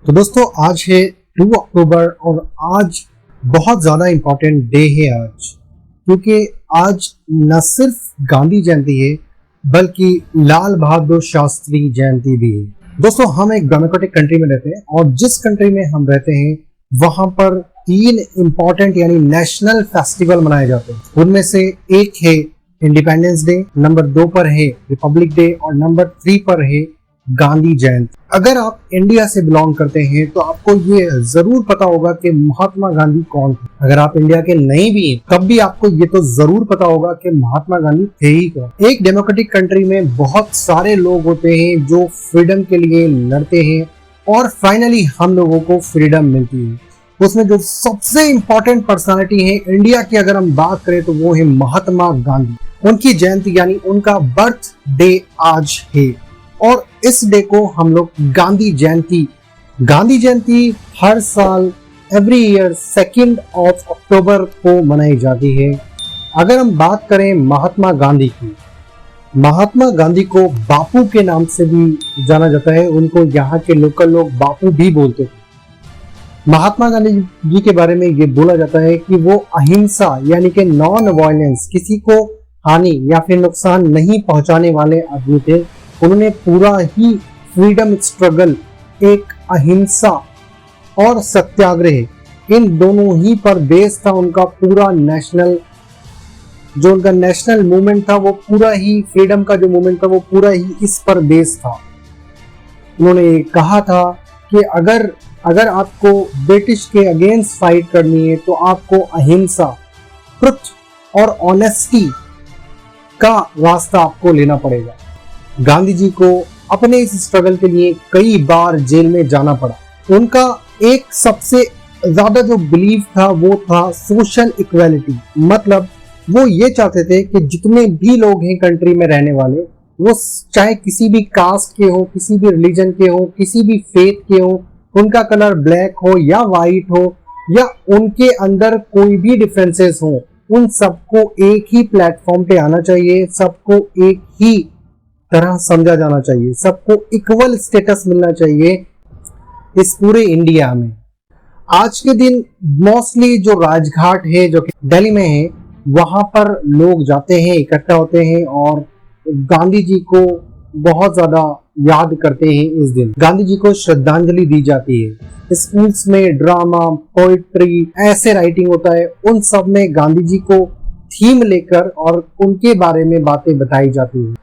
तो दोस्तों आज है 2 अक्टूबर और आज बहुत ज़्यादा इम्पोर्टेंट डे है आज, क्योंकि आज न सिर्फ गांधी जयंती है बल्कि लाल बहादुर शास्त्री जयंती भी है। दोस्तों हम एक डेमोक्रेटिक कंट्री में रहते हैं और जिस कंट्री में हम रहते हैं वहां पर 3 इम्पोर्टेंट यानी नेशनल फेस्टिवल मनाए जाते हैं। उनमें से एक है इंडिपेंडेंस डे, नंबर 2 पर है रिपब्लिक डे और नंबर 3 पर है गांधी जयंती। अगर आप इंडिया से बिलोंग करते हैं तो आपको ये जरूर पता होगा कि महात्मा गांधी कौन थे। अगर आप इंडिया के नहीं भी हैं तब भी आपको ये तो जरूर पता होगा कि महात्मा गांधी थे ही कौन। एक डेमोक्रेटिक कंट्री में बहुत सारे लोग होते हैं जो फ्रीडम के लिए लड़ते हैं और फाइनली हम लोगों को फ्रीडम मिलती है। उसमें जो सबसे इम्पोर्टेंट पर्सनालिटी है इंडिया की अगर हम बात करें तो वो है महात्मा गांधी। उनकी जयंती यानी उनका बर्थ डे आज है और इस डे को हम लोग गांधी जयंती हर साल एवरी ईयर 2 अक्टूबर को मनाई जाती है। अगर हम बात करें महात्मा गांधी को बापू के नाम से भी जाना जाता है। उनको यहाँ के लोकल लोग बापू भी बोलते थे। महात्मा गांधी जी के बारे में ये बोला जाता है कि वो अहिंसा यानी कि नॉन वायलेंस, किसी को हानि या फिर नुकसान नहीं पहुंचाने वाले आदमी थे। उन्होंने पूरा ही फ्रीडम स्ट्रगल, एक अहिंसा और सत्याग्रह, इन दोनों ही पर बेस था उनका पूरा नेशनल मूवमेंट था। वो पूरा ही फ्रीडम का जो मूवमेंट था वो पूरा ही इस पर बेस था। उन्होंने कहा था कि अगर आपको ब्रिटिश के अगेंस्ट फाइट करनी है तो आपको अहिंसा, ट्रुथ और ऑनेस्टी का रास्ता आपको लेना पड़ेगा। गांधी जी को अपने इस स्ट्रगल के लिए कई बार जेल में जाना पड़ा। उनका एक सबसे ज्यादा जो बिलीफ था वो था सोशल इक्वालिटी। मतलब वो ये चाहते थे कि जितने भी लोग हैं कंट्री में रहने वाले, वो चाहे किसी भी कास्ट के हो, किसी भी रिलीजन के हो, किसी भी फेथ के हो, उनका कलर ब्लैक हो या वाइट हो या उनके अंदर कोई भी डिफरेंसेस हो, उन सबको एक ही प्लेटफॉर्म पे आना चाहिए, सबको एक ही तरह समझा जाना चाहिए, सबको इक्वल स्टेटस मिलना चाहिए इस पूरे इंडिया में। आज के दिन मोस्टली जो राजघाट है जो कि दिल्ली में है, वहां पर लोग जाते हैं, इकट्ठा होते हैं और गांधी जी को बहुत ज्यादा याद करते हैं। इस दिन गांधी जी को श्रद्धांजलि दी जाती है। स्कूल्स में ड्रामा, पोइट्री, ऐसे राइटिंग होता है, उन सब में गांधी जी को थीम लेकर और उनके बारे में बातें बताई जाती है।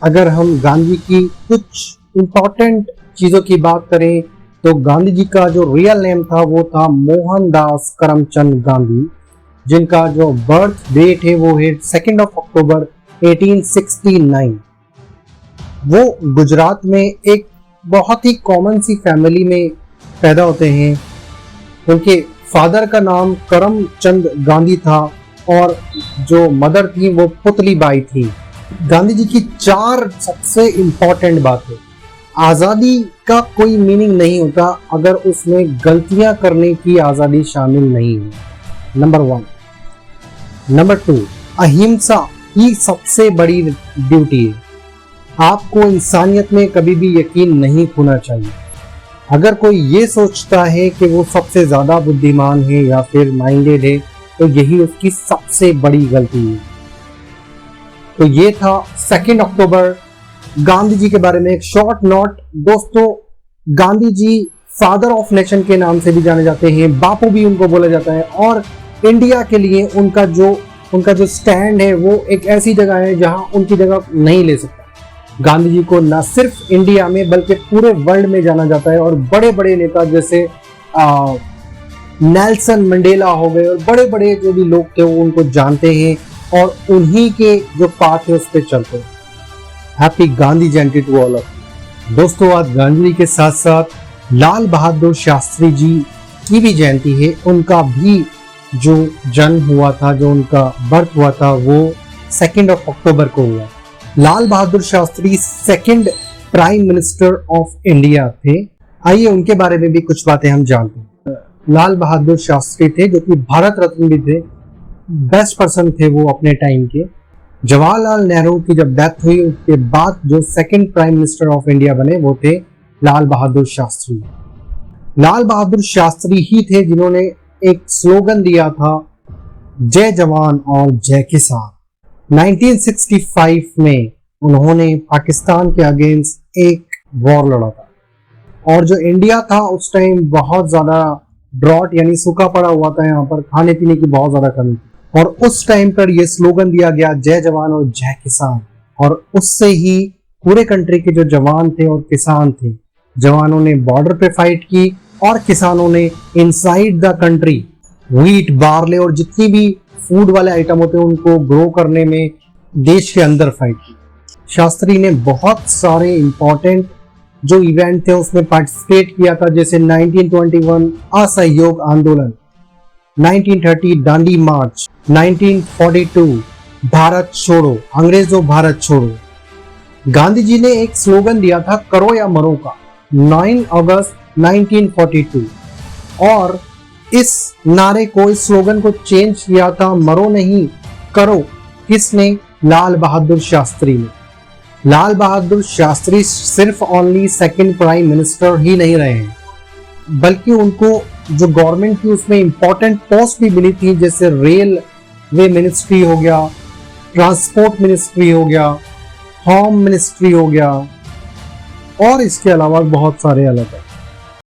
अगर हम गांधी की कुछ इंपॉर्टेंट चीजों की बात करें तो गांधी जी का जो रियल नेम था वो था मोहनदास करमचंद गांधी, जिनका जो बर्थ डेट है वो है 2 अक्टूबर 1869। वो गुजरात में एक बहुत ही कॉमन सी फैमिली में पैदा होते हैं। उनके फादर का नाम करमचंद गांधी था और जो मदर थी वो पुतली बाई थी। गांधी जी की 4 सबसे इंपॉर्टेंट बातें। आजादी का कोई मीनिंग नहीं होता अगर उसमें गलतियां करने की आजादी शामिल नहीं है, नंबर 1। नंबर 2, अहिंसा ही सबसे बड़ी ड्यूटी है। आपको इंसानियत में कभी भी यकीन नहीं खोना चाहिए। अगर कोई ये सोचता है कि वो सबसे ज्यादा बुद्धिमान है या फिर माइंडेड है तो यही उसकी सबसे बड़ी गलती है। तो ये था 2 अक्टूबर गांधी जी के बारे में एक शॉर्ट नोट। दोस्तों Gandhi ji father of nation के नाम से भी जाने जाते हैं, बापू भी उनको बोला जाता है और इंडिया के लिए उनका जो स्टैंड है वो एक ऐसी जगह है जहां उनकी जगह नहीं ले सकता। गांधी जी को न सिर्फ इंडिया में बल्कि पूरे वर्ल्ड में जाना जाता है और बड़े बड़े नेता जैसे नेल्सन मंडेला हो गए और बड़े बड़े जो भी लोग थे वो उनको जानते हैं और उन्हीं के जो पाथ है उस पर चलते हैं। Happy Gandhi Jayanti to all of. दोस्तों आज गांधी जी के साथ साथ लाल बहादुर शास्त्री जी की भी जयंती है। उनका भी जो जन्म हुआ था, जो उनका बर्थ हुआ था वो 2 अक्टूबर को हुआ। Lal Bahadur Shastri 2nd prime minister of India थे। आइए उनके बारे में भी कुछ बातें हम जानते हैं। लाल बहादुर शास्त्री थे जो कि भारत रत्न भी थे, बेस्ट पर्सन थे वो अपने टाइम के। जवाहरलाल नेहरू की जब डेथ हुई उसके बाद जो 2nd prime minister of India बने वो थे लाल बहादुर शास्त्री। लाल बहादुर शास्त्री ही थे जिन्होंने एक स्लोगन दिया था, जय जवान और जय किसान। 1965 में उन्होंने पाकिस्तान के अगेंस्ट एक वॉर लड़ा था, और जो इंडिया था उस टाइम बहुत ज्यादा ड्रॉट यानी सूखा पड़ा हुआ था, यहाँ पर खाने पीने की बहुत ज्यादा कमी थी, और उस टाइम पर यह स्लोगन दिया गया, जय जवान और जय किसान। और उससे ही पूरे कंट्री के जो जवान थे और किसान थे, जवानों ने बॉर्डर पे फाइट की और किसानों ने inside the country wheat, barley और जितनी भी फूड वाले आइटम होते हैं उनको ग्रो करने में देश के अंदर फाइट की। शास्त्री ने बहुत सारे इंपॉर्टेंट जो इवेंट थे उसमें पार्टिसिपेट किया था, जैसे 1921 असहयोग आंदोलन, 1930 दांडी मार्च, 1942 भारत छोड़ो, अंग्रेजों भारत छोड़ो। गांधी जी ने एक स्लोगन दिया था, करो या मरो का, 9 अगस्त 1942, और इस नारे को, इस स्लोगन को चेंज किया था, मरो नहीं करो। किसने? लाल बहादुर शास्त्री ने। लाल बहादुर शास्त्री सिर्फ ओनली सेकंड प्राइम मिनिस्टर ही नहीं रहे हैं, बल्कि उनको जो गवर्नमेंट की उसमें इंपॉर्टेंट पोस्ट भी मिली थी, जैसे रेलवे मिनिस्ट्री हो गया, ट्रांसपोर्ट मिनिस्ट्री हो गया, होम मिनिस्ट्री हो गया, और इसके अलावा बहुत सारे अलग है।